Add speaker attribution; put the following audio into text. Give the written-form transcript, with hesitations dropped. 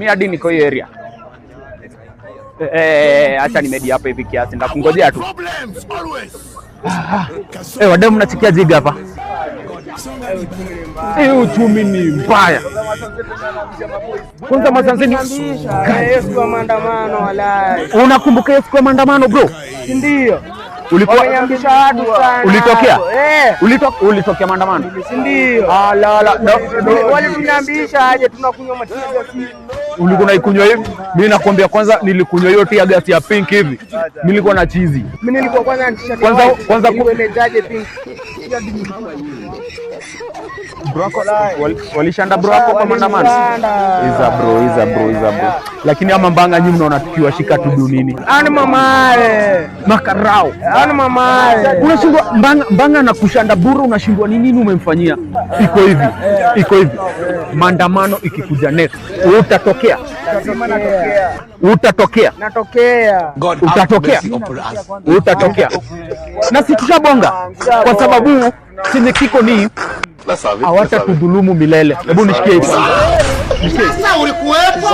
Speaker 1: Mimi hadi niko hiyo area. Acha nimedia hapa hivi kiasi ndakungojea tu. Wademu mnachikia jiga hapa. Uchumi ni mbaya. Kwanza Masanzeni
Speaker 2: siku ya maandamano walai.
Speaker 1: Unakumbuka siku ya maandamano bro?
Speaker 2: Ndio.
Speaker 1: Ulikuwa
Speaker 2: wanyambisha watu sana.
Speaker 1: Ulitokea? Ulitokea maandamano?
Speaker 2: Ndio. Wale tunyambisha aje tunakunywa matiaga.
Speaker 1: Ulikuwa unaikunywa hivi? Mimi nakwambia kwanza nilikunywa hiyo tea gas ya pink hivi. Nilikuwa na cheesy.
Speaker 2: Mimi nilikuwa kwanza
Speaker 1: kwanza
Speaker 2: kuelezaje pink.
Speaker 1: Bro walishanda bro hapo kwa maandamano. Iza bro. Lakini ama mbanga nyinyi mnaona tukiwa shika tu nini?
Speaker 2: Ani mamae.
Speaker 1: Makarao.
Speaker 2: Ani mamae.
Speaker 1: Unashindwa mbanga na kushanda buru unashindwa nini umemfanyia? Iko hivi. Maandamano ikikuja next. Utatokea. Utatokea. Na si tushabonga kwa sababu chenye kiko ni hawatatudhulumu milele. Hebu nishikie hivi.
Speaker 3: Sasa ulikuwepo?